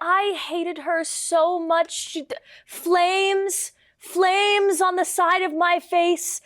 I hated her so much. Flames on the side of my face.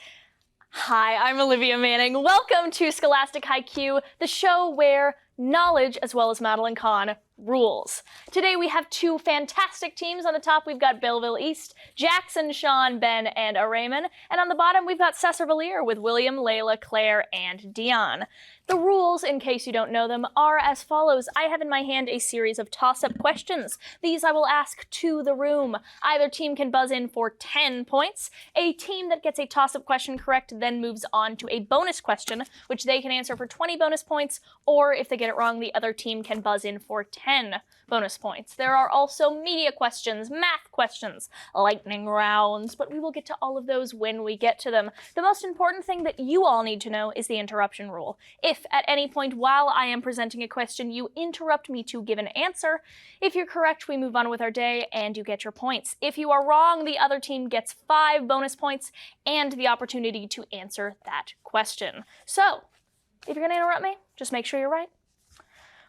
Hi, I'm Olivia Manning. Welcome to Scholastic HI Q, the show where knowledge, as well as Madeline Kahn, rules. Today we have two fantastic teams. On the top we've got Belleville East, Jackson, Sean, Ben, and Raymond. And on the bottom we've got Sesser-Valier with William, Layla, Claire, and Dion. The rules, in case you don't know them, are as follows. I have in my hand a series of toss-up questions. These I will ask to the room. Either team can buzz in for 10 points. A team that gets a toss-up question correct then moves on to a bonus question, which they can answer for 20 bonus points, or if they get it wrong, the other team can buzz in for 10 bonus points. There are also media questions, math questions, lightning rounds, but we will get to all of those when we get to them. The most important thing that you all need to know is the interruption rule. If at any point while I am presenting a question you interrupt me to give an answer, if you're correct, we move on with our day and you get your points. If you are wrong, the other team gets 5 bonus points and the opportunity to answer that question. So, if you're going to interrupt me, just make sure you're right.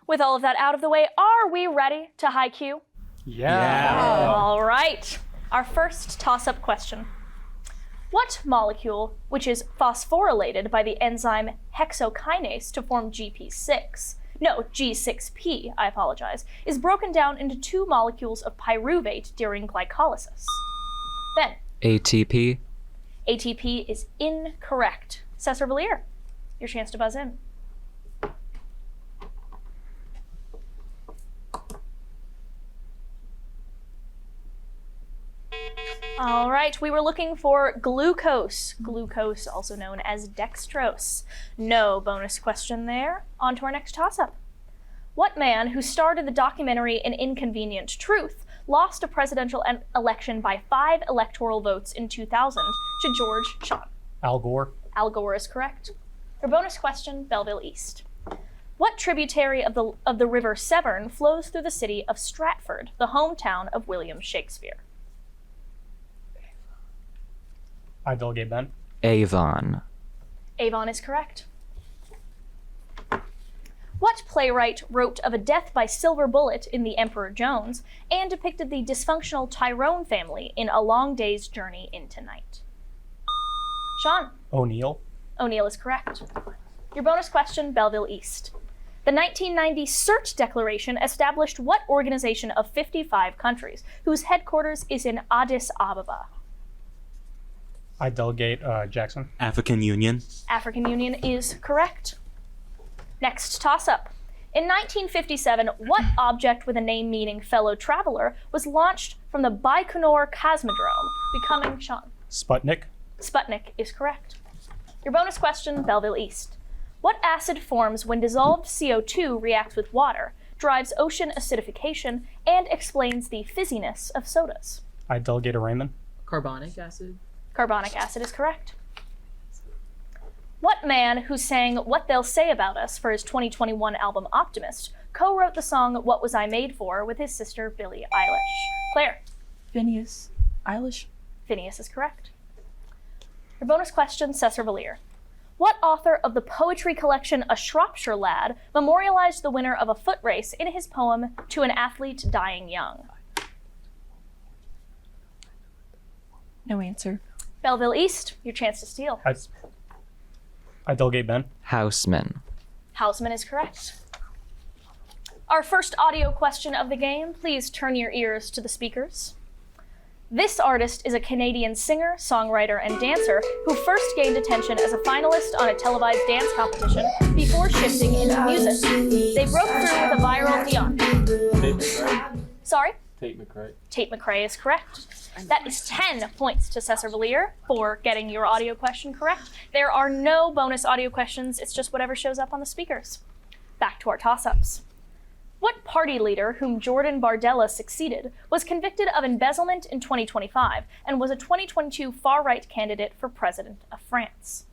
With all of that out of the way, are we ready to HI Q? Yeah. All right. Our first toss-up question. What molecule, which is phosphorylated by the enzyme hexokinase to form G6P, I apologize, is broken down into 2 molecules of pyruvate during glycolysis? Ben. ATP. ATP is incorrect. Sesser-Valier, your chance to buzz in. All right, we were looking for glucose. Glucose, also known as dextrose. No bonus question there. On to our next toss-up. What man who starred in the documentary An Inconvenient Truth lost a presidential election by 5 electoral votes in 2000 to George Sean? Al Gore. Al Gore is correct. Your bonus question, Belleville East. What tributary of the River Severn flows through the city of Stratford, the hometown of William Shakespeare? I delegate Ben. Avon. Avon is correct. What playwright wrote of a death by silver bullet in The Emperor Jones and depicted the dysfunctional Tyrone family in A Long Day's Journey into Night? Sean. O'Neill. O'Neill is correct. Your bonus question, Belleville East. The 1990 CERT Declaration established what organization of 55 countries, whose headquarters is in Addis Ababa? I delegate Jackson. African Union. African Union is correct. Next toss-up. In 1957, what object with a name meaning fellow traveler was launched from the Baikonur Cosmodrome, becoming Sean? Sputnik. Sputnik is correct. Your bonus question, Belleville East. What acid forms when dissolved CO2 reacts with water, drives ocean acidification, and explains the fizziness of sodas? I delegate Raymond. Carbonic acid. Carbonic acid is correct. What man who sang What They'll Say About Us for his 2021 album Optimist co-wrote the song What Was I Made For with his sister Billie Eilish? Claire. Phineas. Eilish. Phineas is correct. Your bonus question, Sesser-Valier. What author of the poetry collection A Shropshire Lad memorialized the winner of a foot race in his poem To an Athlete Dying Young? No answer. Belleville East, your chance to steal. I delegate Ben. Houseman. Houseman is correct. Our first audio question of the game, please turn your ears to the speakers. This artist is a Canadian singer, songwriter, and dancer who first gained attention as a finalist on a televised dance competition before shifting into music. They broke through with a viral Dion. Sorry? Tate McRae. Tate McRae is correct. That is 10 points to Sesser-Valier for getting your audio question correct. There are no bonus audio questions, it's just whatever shows up on the speakers. Back to our toss-ups. What party leader whom Jordan Bardella succeeded was convicted of embezzlement in 2025 and was a 2022 far-right candidate for president of France?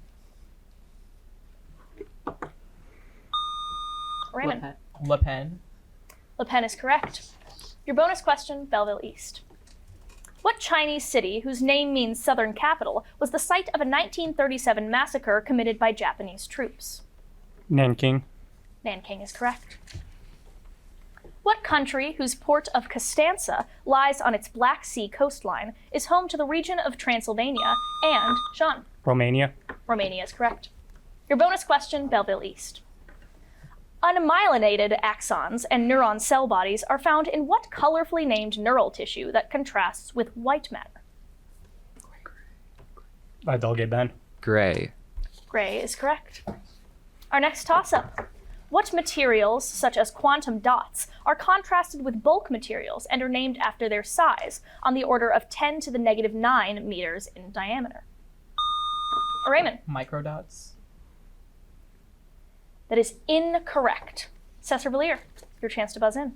Raymond. Le Pen. Le Pen is correct. Your bonus question, Belleville East. What Chinese city, whose name means southern capital, was the site of a 1937 massacre committed by Japanese troops? Nanking. Nanking is correct. What country, whose port of Costanza lies on its Black Sea coastline, is home to the region of Transylvania and, Sean? Romania. Romania is correct. Your bonus question, Belleville East. Unmyelinated axons and neuron cell bodies are found in what colorfully named neural tissue that contrasts with white matter? I delegate Ben. Gray. Gray is correct. Our next toss-up. What materials, such as quantum dots, are contrasted with bulk materials and are named after their size, on the order of 10 to the negative 9 meters in diameter? Raymond. Microdots. That is incorrect. Sesser-Valier, your chance to buzz in.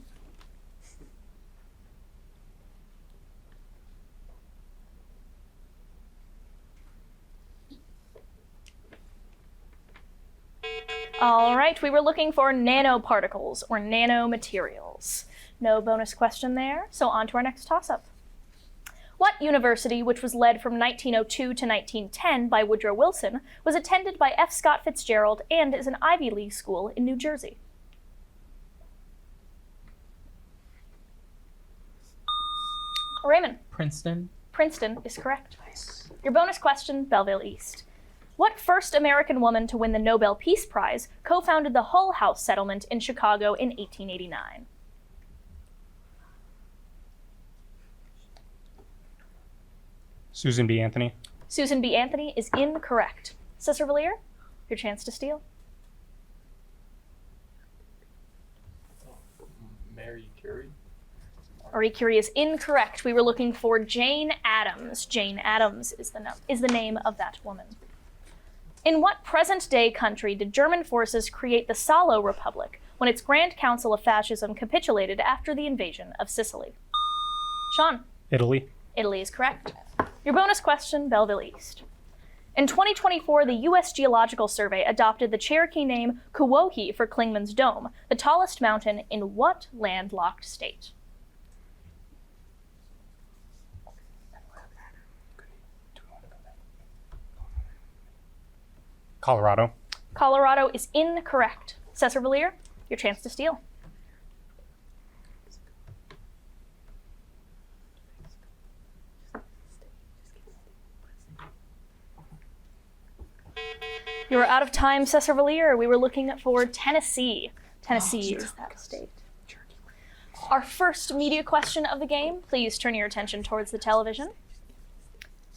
All right, we were looking for nanoparticles or nanomaterials. No bonus question there, so on to our next toss-up. What university, which was led from 1902 to 1910 by Woodrow Wilson, was attended by F. Scott Fitzgerald and is an Ivy League school in New Jersey? Raymond. Princeton. Princeton is correct. Your bonus question, Belleville East. What first American woman to win the Nobel Peace Prize co-founded the Hull House settlement in Chicago in 1889? Susan B. Anthony. Susan B. Anthony is incorrect. Sesser-Valier, your chance to steal. Mary Curie. Marie Curie is incorrect. We were looking for Jane Addams. Jane Addams is the name of that woman. In what present-day country did German forces create the Salo Republic when its Grand Council of Fascism capitulated after the invasion of Sicily? Sean. Italy. Italy is correct. Your bonus question, Belleville East. In 2024, the U.S. Geological Survey adopted the Cherokee name Kuwohi for Klingman's Dome, the tallest mountain in what landlocked state? Colorado. Colorado is incorrect. Sesser-Valier, your chance to steal. You are out of time, Sesser-Valier. We were looking for Tennessee. Tennessee is that state. Our first media question of the game. Please turn your attention towards the television.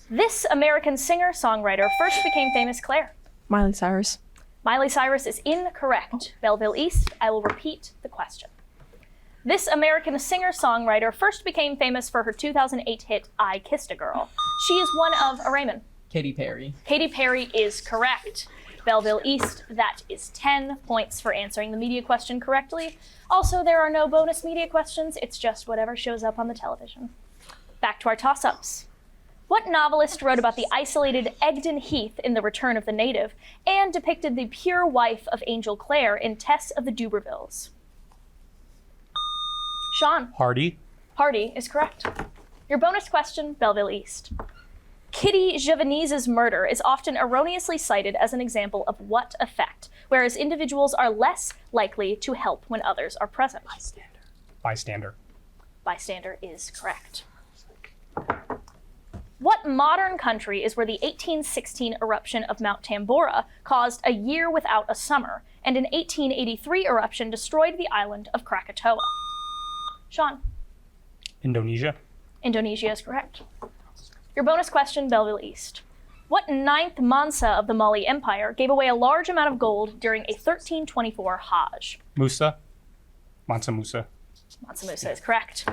This American singer-songwriter first became famous, Claire. Miley Cyrus. Miley Cyrus is incorrect. Belleville East, I will repeat the question. This American singer-songwriter first became famous for her 2008 hit, I Kissed a Girl. She is one of, Raymond. Katy Perry. Katy Perry is correct. Belleville East, that is 10 points for answering the media question correctly. Also, there are no bonus media questions. It's just whatever shows up on the television. Back to our toss-ups. What novelist wrote about the isolated Egdon Heath in The Return of the Native and depicted the pure wife of Angel Clare in Tess of the Dubervilles? Sean. Hardy. Hardy is correct. Your bonus question, Belleville East. Kitty Javanise's murder is often erroneously cited as an example of what effect, whereas individuals are less likely to help when others are present? Bystander. Bystander is correct. What modern country is where the 1816 eruption of Mount Tambora caused a year without a summer, and an 1883 eruption destroyed the island of Krakatoa? Sean. Indonesia. Indonesia is correct. Your bonus question, Belleville East. What ninth Mansa of the Mali Empire gave away a large amount of gold during a 1324 Hajj? Musa. Mansa Musa. Mansa Musa is correct.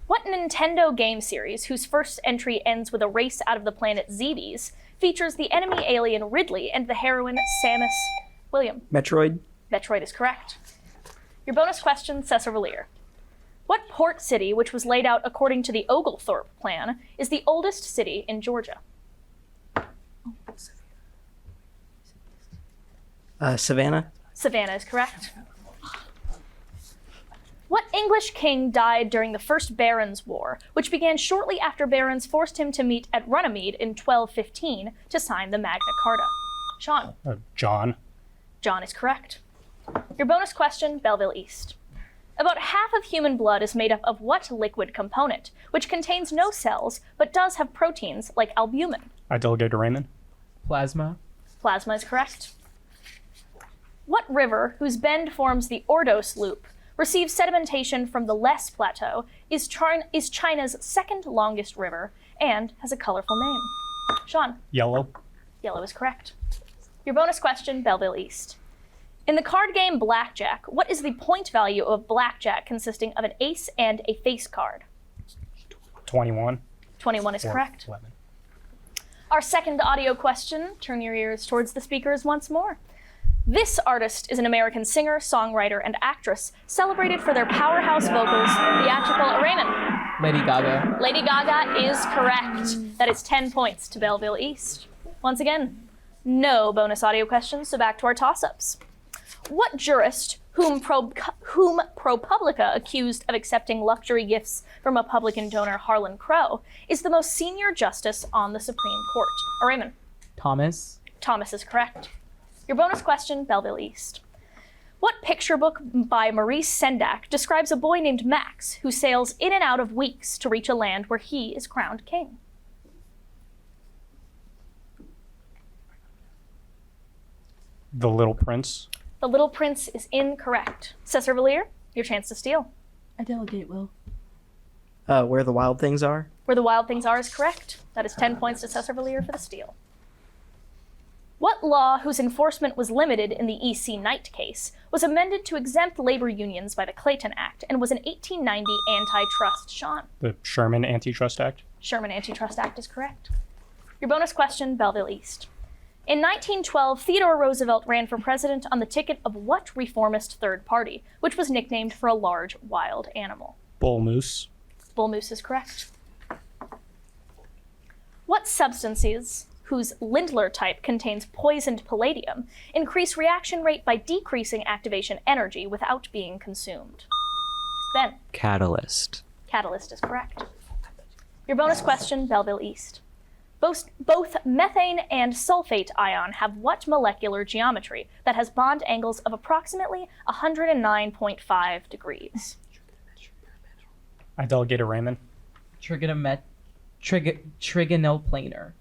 What Nintendo game series, whose first entry ends with a race out of the planet Zebes, features the enemy alien Ridley and the heroine Samus William? Metroid. Metroid is correct. Your bonus question, Sesser-Valier. What port city, which was laid out according to the Oglethorpe Plan, is the oldest city in Georgia? Savannah. Savannah is correct. What English king died during the First Barons' War, which began shortly after barons forced him to meet at Runnymede in 1215 to sign the Magna Carta? Sean. John. John is correct. Your Your bonus question, Belleville East. About half of human blood is made up of what liquid component, which contains no cells but does have proteins like albumin? I delegate to Raymond. Plasma. Plasma is correct. What river, whose bend forms the Ordos Loop, receives sedimentation from the Les Plateau, is China's second longest river and has a colorful name? Sean. Yellow. Yellow is correct. Your bonus question, Belleville East. In the card game Blackjack, what is the point value of blackjack consisting of an ace and a face card? 21. 21 is Or correct. 11. Our second audio question, turn your ears towards the speakers once more. This artist is an American singer, songwriter, and actress celebrated for their powerhouse vocals, theatrical. Raymond. Lady Gaga. Lady Gaga is correct. That is 10 points to Belleville East. Once again, no bonus audio questions, so back to our toss-ups. What jurist, whom ProPublica accused of accepting luxury gifts from Republican donor Harlan Crow, is the most senior justice on the Supreme Court? Raymond. Thomas. Thomas is correct. Your bonus question, Belleville East. What picture book by Maurice Sendak describes a boy named Max who sails in and out of weeks to reach a land where he is crowned king? The Little Prince. The Little Prince is incorrect. Sesser-Valier, your chance to steal. I delegate Will. Where the Wild Things Are. Where the Wild Things Are is correct. That is 10 points to Sesser-Valier for the steal. What law, whose enforcement was limited in the E.C. Knight case, was amended to exempt labor unions by the Clayton Act and was an 1890 antitrust? Sean. The Sherman Antitrust Act. Sherman Antitrust Act is correct. Your bonus question, Belleville East. In 1912, Theodore Roosevelt ran for president on the ticket of what reformist third party, which was nicknamed for a large wild animal? Bull Moose. Bull moose is correct. What substances, whose Lindler type contains poisoned palladium, increase reaction rate by decreasing activation energy without being consumed? Ben. Catalyst. Catalyst is correct. Your bonus question, Belleville East. Both methane and sulfate ion have what molecular geometry that has bond angles of approximately 109.5 degrees? I delegate to Raymond. Trigonal-planar.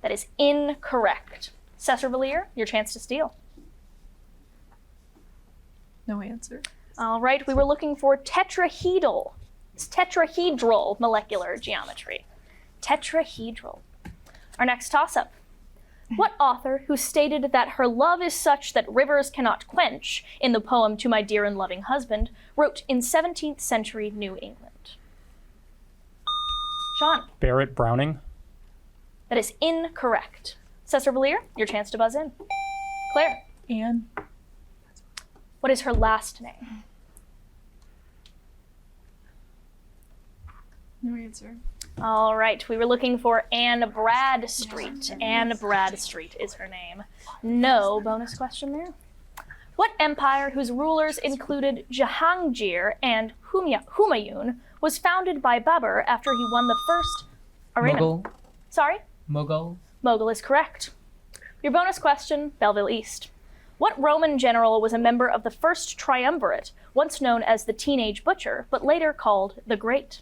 That is incorrect. Sesser-Valier, your chance to steal. No answer. All right, we were looking for tetrahedral. It's tetrahedral molecular geometry. Tetrahedral. Our next toss-up. What author, who stated that her love is such that rivers cannot quench in the poem To My Dear and Loving Husband, wrote in 17th century New England? Sean. Barrett Browning. That is incorrect. Sesser-Valier, your chance to buzz in. Claire. Anne. What is her last name? No answer. All right, we were looking for Anne Bradstreet. Anne Bradstreet is her name. No bonus question there. What empire, whose rulers included Jahangir and Humayun, was founded by Babur after he won the first... Mughal. Sorry? Mughal. Mughal is correct. Your bonus question, Belleville East. What Roman general was a member of the first triumvirate, once known as the Teenage Butcher, but later called the Great?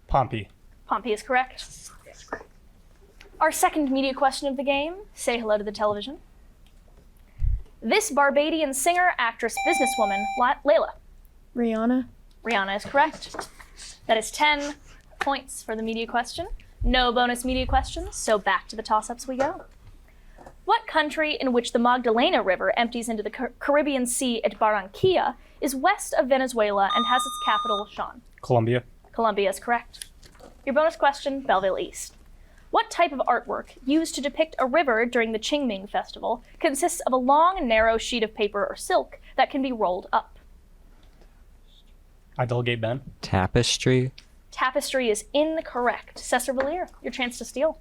Pompey. Pompey is correct. Our second media question of the game. Say hello to the television. This Barbadian singer, actress, businesswoman, Layla. Rihanna. Rihanna is correct. That is 10 points for the media question. No bonus media questions, so back to the toss-ups we go. What country, in which the Magdalena River empties into the Caribbean Sea at Barranquilla, is west of Venezuela and has its capital, Sean? Colombia. Colombia is correct. Your bonus question, Belleville East. What type of artwork, used to depict a river during the Qingming Festival, consists of a long, narrow sheet of paper or silk that can be rolled up? I delegate Ben. Tapestry. Tapestry is incorrect. Sesser-Valier, your chance to steal.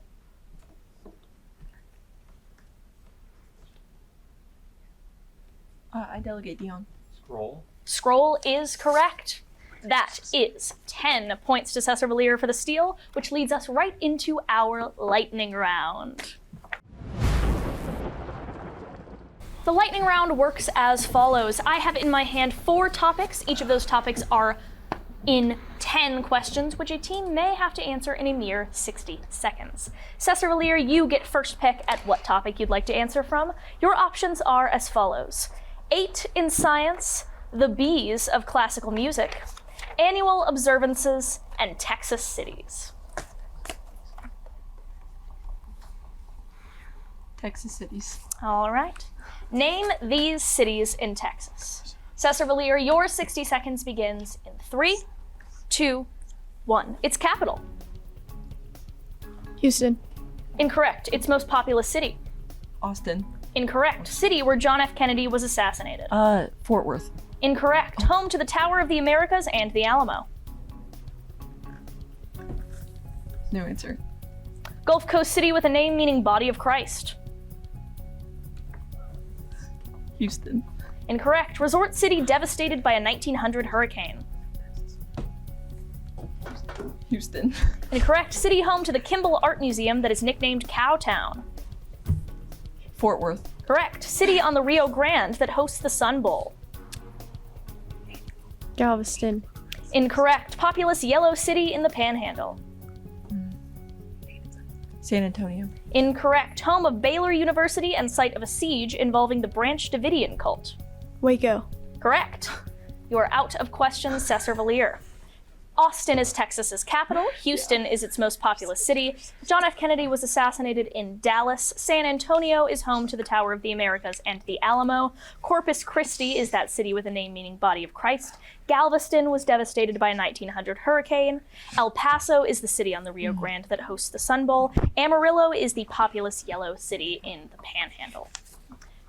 I delegate Dion. Scroll. Scroll is correct. That is 10 points to Sesser-Valier for the steal, which leads us right into our lightning round. The lightning round works as follows. I have in my hand 4 topics. Each of those topics are in 10 questions, which a team may have to answer in a mere 60 seconds. Sesser-Valier, you get first pick at what topic you'd like to answer from. Your options are as follows. 8 in science, the B's of classical music, annual observances, and Texas cities. Texas cities. All right. Name these cities in Texas. Sesser-Valier, your 60 seconds begins in 3, 2, 1. Its capital. Houston. Incorrect. Its most populous city. Austin. Incorrect. City where John F. Kennedy was assassinated. Fort Worth. Incorrect. Home to the Tower of the Americas and the Alamo. No answer. Gulf Coast city with a name meaning body of Christ. Houston. Incorrect. Resort city devastated by a 1900 hurricane. Houston. Incorrect. City home to the Kimball Art Museum that is nicknamed Cowtown. Fort Worth. Correct. City on the Rio Grande that hosts the Sun Bowl. Galveston. Incorrect. Populous yellow city in the Panhandle. San Antonio. Incorrect. Home of Baylor University and site of a siege involving the Branch Davidian cult. Waco. Correct. You are out of questions, Sesser-Valier. Austin is Texas's capital. Houston is its most populous city. John F. Kennedy was assassinated in Dallas. San Antonio is home to the Tower of the Americas and the Alamo. Corpus Christi is that city with a name meaning body of Christ. Galveston was devastated by a 1900 hurricane. El Paso is the city on the Rio Grande that hosts the Sun Bowl. Amarillo is the populous yellow city in the Panhandle.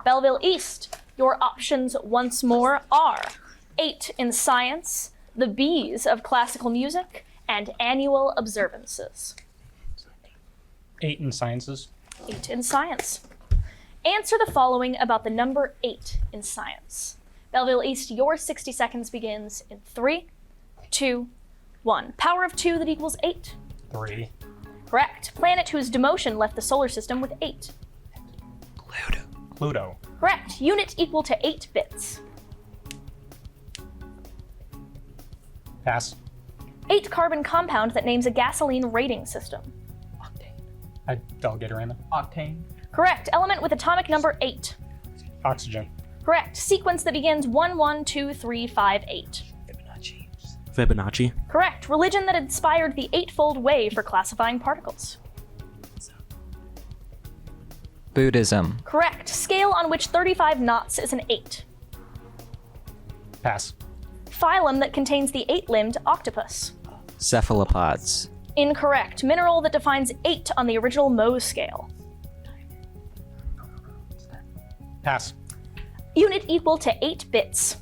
Belleville East, your options once more are 8 in science, the B's of classical music, and annual observances. 8 in sciences. 8 in science. Answer the following about the number 8 in science. Belleville East, your 60 seconds begins in 3, 2, 1. Power of 2 that equals 8. 3. Correct. Planet whose demotion left the solar system with 8. Pluto. Correct. Unit equal to 8 bits. Pass. 8 carbon compound that names a gasoline rating system. I delegate Raymond. Octane. Correct. Element with atomic number 8. Oxygen. Correct. Sequence that begins 1, 1, 2, 3, 5, 8. Fibonacci. Correct. Religion that inspired the eightfold way for classifying particles. Buddhism. Correct. Scale on which 35 knots is an 8. Pass. Phylum that contains the 8-limbed octopus. Cephalopods. Incorrect. Mineral that defines 8 on the original Mohs scale. Pass. Unit equal to 8 bits.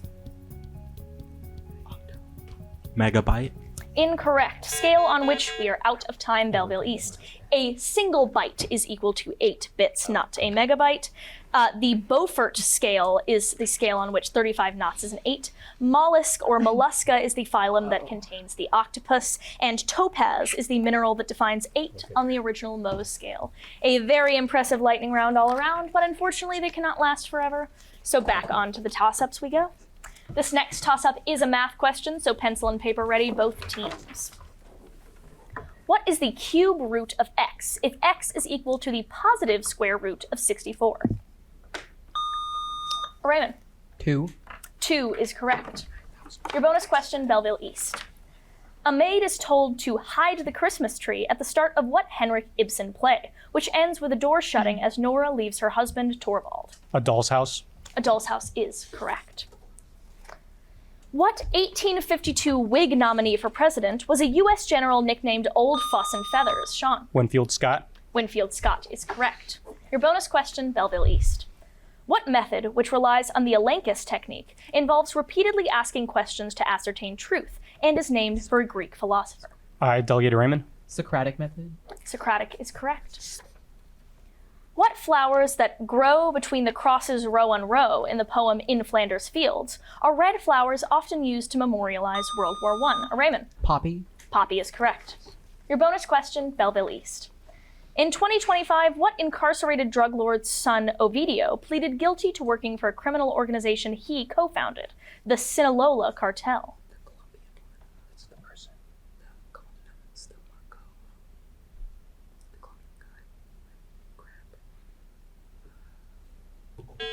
Megabyte. Incorrect. Scale on which we are out of time, Belleville East. A single byte is equal to 8 bits, not a megabyte. The Beaufort scale is the scale on which 35 knots is an 8. Mollusk or mollusca is the phylum that contains the octopus. And topaz is the mineral that defines 8 on the original Mohs scale. A very impressive lightning round all around, but unfortunately they cannot last forever. So back onto the toss-ups we go. This next toss-up is a math question, so pencil and paper ready, both teams. What is the cube root of x if x is equal to the positive square root of 64? Raymond. 2. 2 is correct. Your bonus question, Belleville East. A maid is told to hide the Christmas tree at the start of what Henrik Ibsen play, which ends with a door shutting as Nora leaves her husband, Torvald? A doll's house. A Doll's House is correct. What 1852 Whig nominee for president was a U.S. general nicknamed Old Fuss and Feathers? Sean. Winfield Scott. Winfield Scott is correct. Your bonus question, Belleville East. What method, which relies on the Elenchus technique, involves repeatedly asking questions to ascertain truth and is named for a Greek philosopher? I delegate Raymond. Socratic method. Socratic is correct. What flowers that grow between the crosses row on row in the poem In Flanders Fields are red flowers often used to memorialize World War I? Raymond. Poppy. Poppy is correct. Your bonus question, Belleville East. In 2025, what incarcerated drug lord's son, Ovidio, pleaded guilty to working for a criminal organization he co-founded, the Sinaloa Cartel?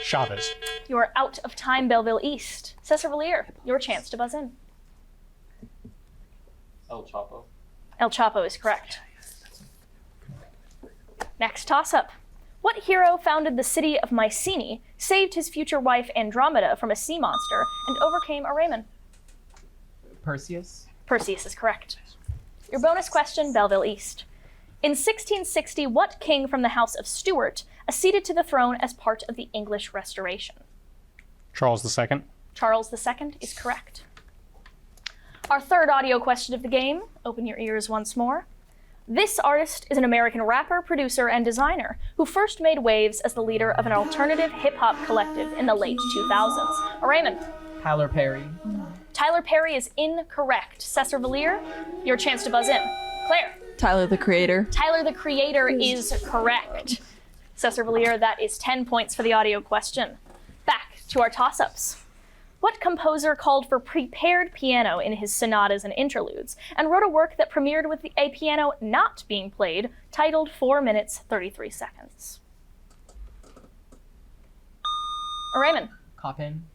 Chavez. You are out of time, Belleville East. Sesser-Valier, your chance to buzz in. El Chapo. El Chapo is correct. Next toss-up. What hero founded the city of Mycenae, saved his future wife Andromeda from a sea monster, and overcame a Raymond? Perseus. Perseus is correct. Your bonus question, Belleville East. In 1660, what king from the House of Stuart acceded to the throne as part of the English Restoration? Charles II. Charles II is correct. Our third audio question of the game. Open your ears once more. This artist is an American rapper, producer, and designer who first made waves as the leader of an alternative hip-hop collective in the late 2000s. Raymond. Tyler Perry. Tyler Perry is incorrect. Sesser-Valier, your chance to buzz in. Claire. Tyler the Creator. Tyler the Creator is correct. Sesser-Valier, that is 10 points for the audio question. Back to our toss-ups. What composer called for prepared piano in his sonatas and interludes, and wrote a work that premiered with a piano not being played, titled 4 minutes, 33 seconds? Raymond. Chopin.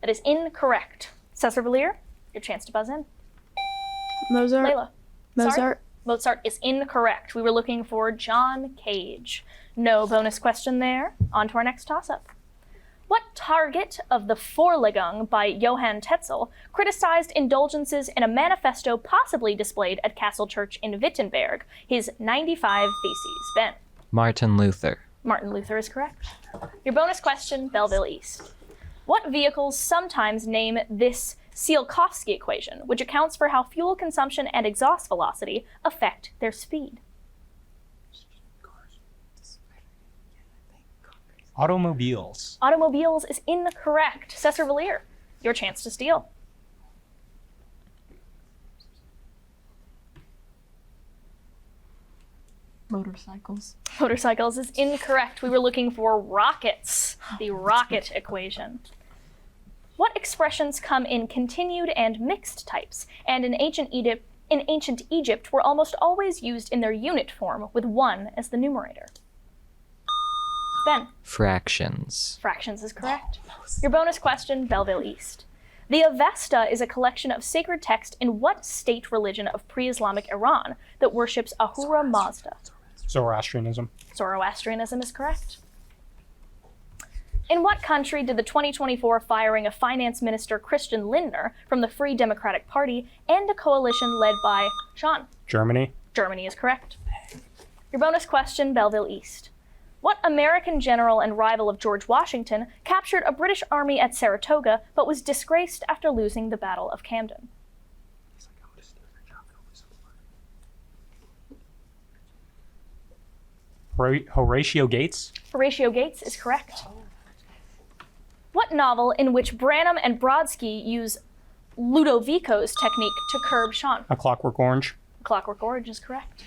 That is incorrect. Sesser-Valier, your chance to buzz in. Mozart. Layla. Mozart. Sorry? Mozart is incorrect. We were looking for John Cage. No bonus question there. On to our next toss-up. What target of the Vorlegung by Johann Tetzel criticized indulgences in a manifesto possibly displayed at Castle Church in Wittenberg, his 95 Theses? Ben. Martin Luther. Martin Luther is correct. Your bonus question, Belleville East. What vehicles sometimes name this Tsiolkovsky equation, which accounts for how fuel consumption and exhaust velocity affect their speed? Automobiles. Automobiles is incorrect. Sesser-Valier, your chance to steal. Motorcycles. Motorcycles is incorrect. We were looking for rockets, the rocket equation. What expressions come in continued and mixed types, and in ancient Egypt were almost always used in their unit form with 1 as the numerator? Ben. Fractions. Fractions is correct. Your bonus question, Belleville East. The Avesta is a collection of sacred text in what state religion of pre-Islamic Iran that worships Ahura Mazda? Zoroastrianism. Zoroastrianism is correct. In what country did the 2024 firing of Finance Minister Christian Lindner from the Free Democratic Party end a coalition led by Sean? Germany. Germany is correct. Your bonus question, Belleville East. What American general and rival of George Washington captured a British army at Saratoga but was disgraced after losing the Battle of Camden? Horatio Gates. Horatio Gates is correct. What novel in which Branham and Brodsky use Ludovico's technique to curb Sean? A Clockwork Orange. Clockwork Orange is correct.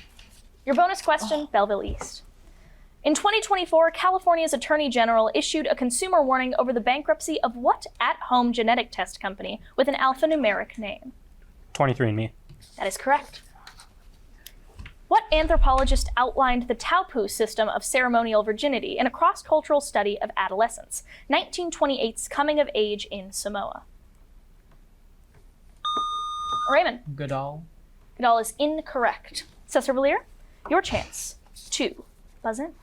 Your bonus question, Belleville East. In 2024, California's Attorney General issued a consumer warning over the bankruptcy of what at-home genetic test company with an alphanumeric name? 23andMe. That is correct. What anthropologist outlined the Taupu system of ceremonial virginity in a cross-cultural study of adolescence, 1928's coming of age in Samoa? Raymond. Goodall. Goodall is incorrect. Sesser-Valier, your chance to buzz in.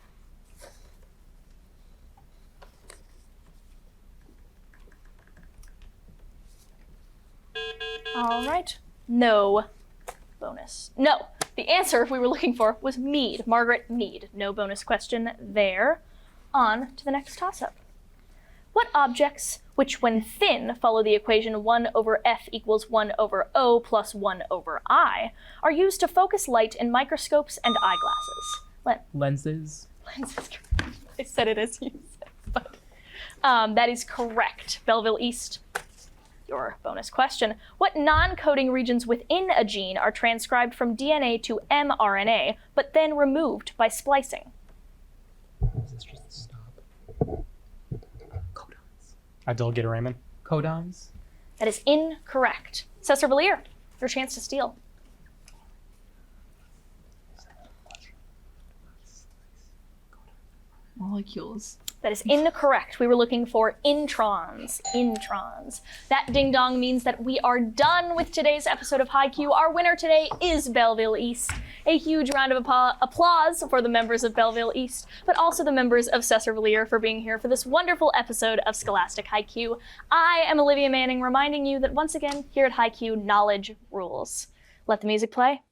All right. No bonus. No. The answer we were looking for was Mead. Margaret Mead. No bonus question there. On to the next toss-up. What objects, which when thin follow the equation 1 over F equals 1 over O plus 1 over I, are used to focus light in microscopes and eyeglasses? Len. Lenses. I said it as you said, but that is correct. Belleville East. Your bonus question. What non-coding regions within a gene are transcribed from DNA to mRNA, but then removed by splicing? Adil get a Raymond. Codons. That is incorrect. Sesser-Valier, your chance to steal. Molecules. That is incorrect. We were looking for introns. Introns. That ding dong means that we are done with today's episode of High Q. Our winner today is Belleville East. A huge round of applause for the members of Belleville East, but also the members of Sesser-Valier for being here for this wonderful episode of Scholastic HI Q. I am Olivia Manning, reminding you that once again, here at High Q, knowledge rules. Let the music play.